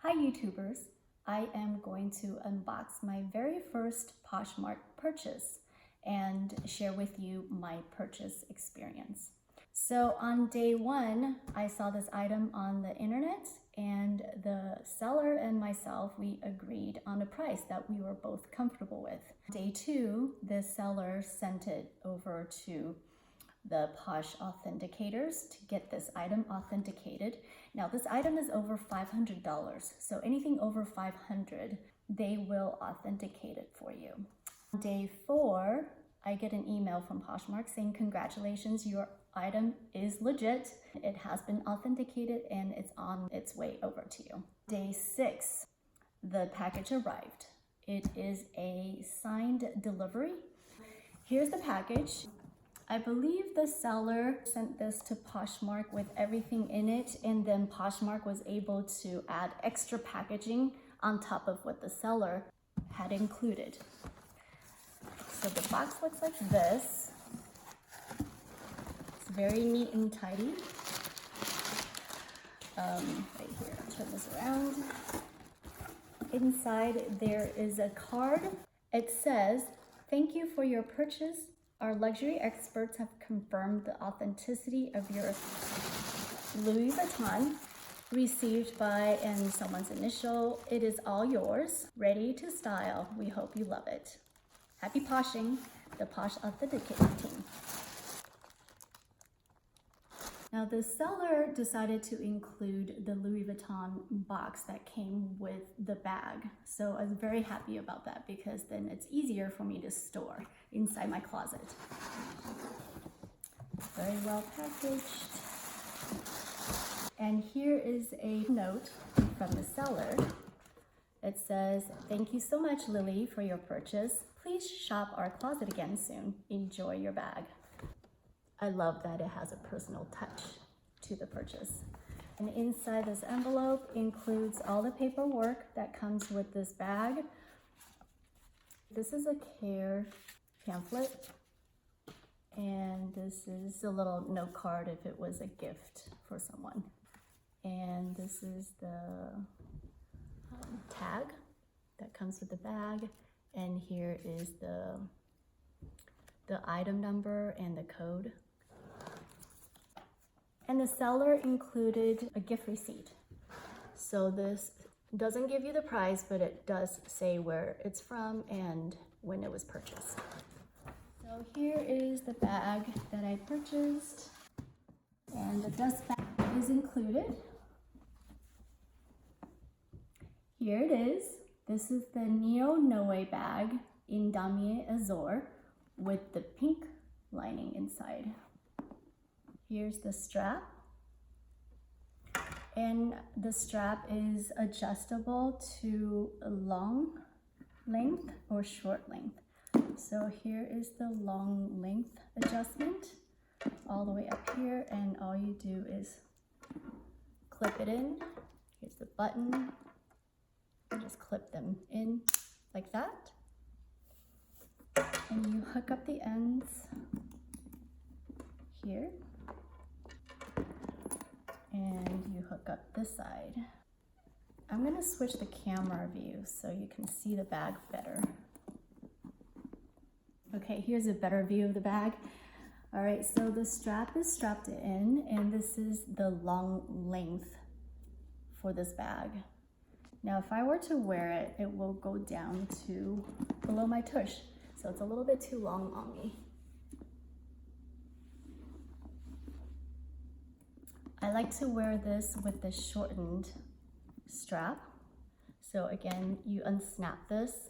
Hi YouTubers, I am going to unbox my very first Poshmark purchase and share with you my purchase experience. So on day one, I saw this item on the internet and the seller and myself, we agreed on a price that we were both comfortable with. Day two, the seller sent it over to the Posh authenticators to get this item authenticated. Now this item is over $500, so anything over $500, they will authenticate it for you. On day four, I get an email from Poshmark saying, congratulations, your item is legit. It has been authenticated and it's on its way over to you. Day six, the package arrived. It is a signed delivery. Here's the package. I believe the seller sent this to Poshmark with everything in it, and then Poshmark was able to add extra packaging on top of what the seller had included. So the box looks like this. It's very neat and tidy. Right here, I'll turn this around. Inside there is a card. It says, "Thank you for your purchase. Our luxury experts have confirmed the authenticity of your Louis Vuitton, received by," and someone's initial. "It is all yours, ready to style. We hope you love it. Happy Poshing, the Posh Authenticating team." Now the seller decided to include the Louis Vuitton box that came with the bag. So I was very happy about that because then it's easier for me to store inside my closet. Very well packaged. And here is a note from the seller. It says, "Thank you so much, Lily, for your purchase. Please shop our closet again soon. Enjoy your bag." I love that it has a personal touch to the purchase. And inside this envelope includes all the paperwork that comes with this bag. This is a care pamphlet, and this is a little note card if it was a gift for someone. And this is the tag that comes with the bag, and here is the item number and the code. And the seller included a gift receipt. So this doesn't give you the price, but it does say where it's from and when it was purchased. So here is the bag that I purchased, and the dust bag is included. Here it is. This is the Neonoe bag in Damier Azur with the pink lining inside. Here's the strap, and the strap is adjustable to a long length or short length. So here is the long length adjustment all the way up here, and all you do is clip it in. Here's the button. Just clip them in like that, and you hook up the ends here, and you hook up this side. I'm gonna switch the camera view so you can see the bag better. Okay, here's a better view of the bag. All right, so the strap is strapped in, and this is the long length for this bag. Now, if I were to wear it, it will go down to below my tush, so it's a little bit too long on me. I like to wear this with the shortened strap. So again, you unsnap this,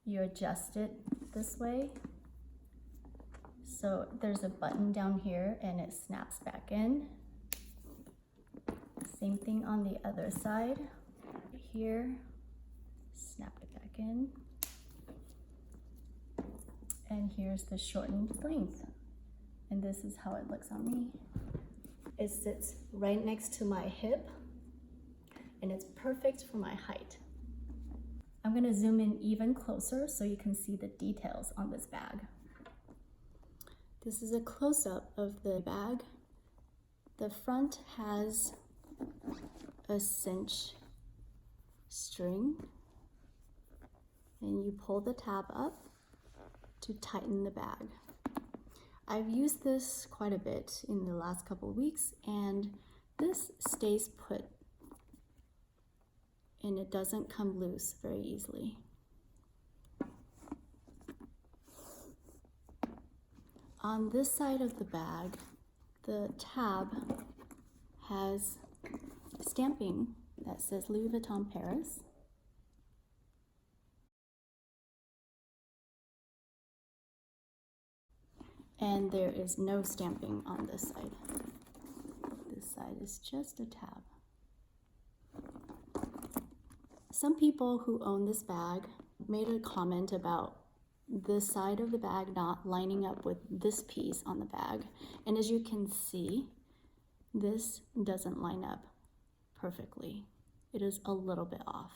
you adjust it this way. So there's a button down here and it snaps back in. Same thing on the other side. Here, snap it back in. And here's the shortened length. And this is how it looks on me. It sits right next to my hip, and it's perfect for my height. I'm gonna zoom in even closer so you can see the details on this bag. This is a close-up of the bag. The front has a cinch string, and you pull the tab up to tighten the bag. I've used this quite a bit in the last couple of weeks, and this stays put and it doesn't come loose very easily. On this side of the bag, the tab has stamping that says Louis Vuitton Paris. And there is no stamping on this side. This side is just a tab. Some people who own this bag made a comment about this side of the bag not lining up with this piece on the bag. And as you can see, this doesn't line up perfectly. It is a little bit off.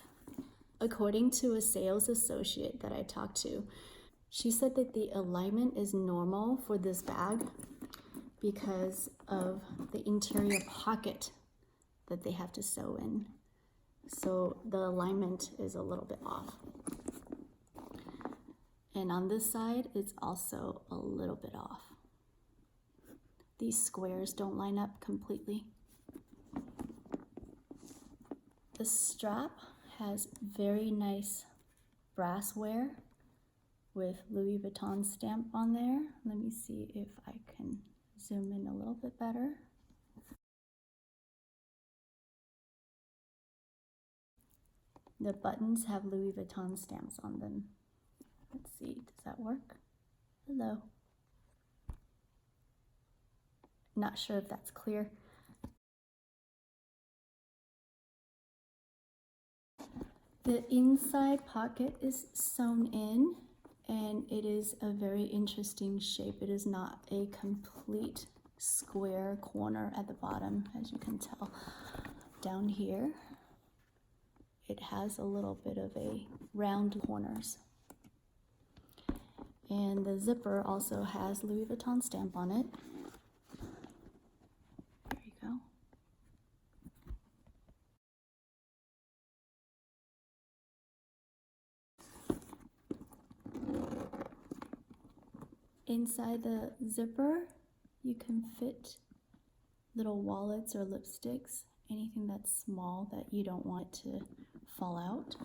According to a sales associate that I talked to, she said that the alignment is normal for this bag because of the interior pocket that they have to sew in. So the alignment is a little bit off. And on this side, it's also a little bit off. These squares don't line up completely. The strap has very nice brassware with Louis Vuitton stamp on there. Let me see if I can zoom in a little bit better. The buttons have Louis Vuitton stamps on them. Let's see, does that work? Hello. Not sure if that's clear. The inside pocket is sewn in, and it is a very interesting shape. It is not a complete square corner at the bottom, as you can tell. Down here, it has a little bit of a round corners. And the zipper also has Louis Vuitton stamp on it. There you go. Inside the zipper, you can fit little wallets or lipsticks, anything that's small that you don't want to fall out.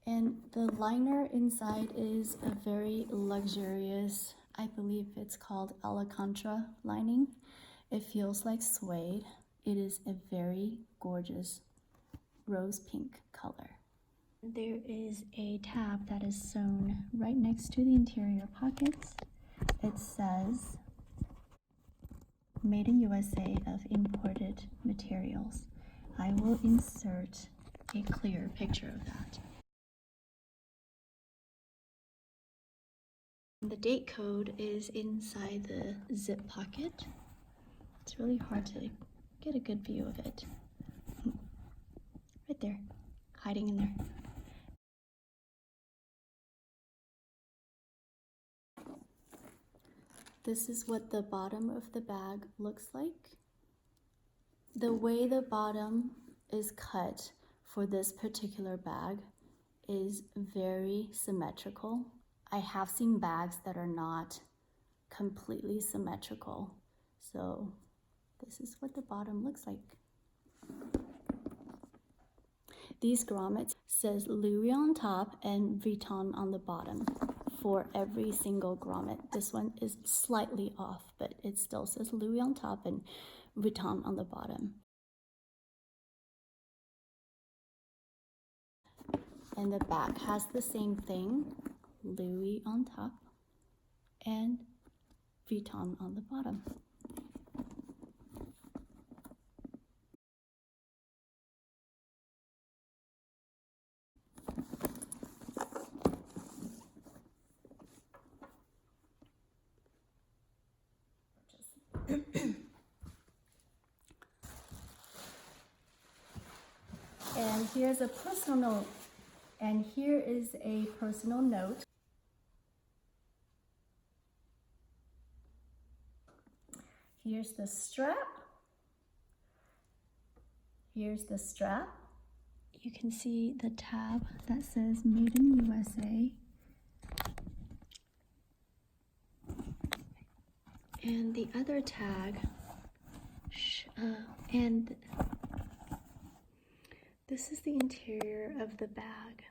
And the liner inside is a very luxurious, I believe it's called Alcantara lining. It feels like suede. It is a very gorgeous rose pink color. There is a tab that is sewn right next to the interior pockets. It says, Made in USA of imported materials. I will insert a clear picture of that. The date code is inside the zip pocket. It's really hard to get a good view of it. Right there, hiding in there. This is what the bottom of the bag looks like. The way the bottom is cut for this particular bag is very symmetrical. I have seen bags that are not completely symmetrical. So this is what the bottom looks like. These grommets says Louis on top and Vuitton on the bottom for every single grommet. This one is slightly off, but it still says Louis on top and Vuitton on the bottom. And the back has the same thing, Louis on top and Vuitton on the bottom. And here's a personal note. And here is a personal note. Here's the strap. Here's the strap. you can see the tab that says Made in USA. And the other tag, and this is the interior of the bag.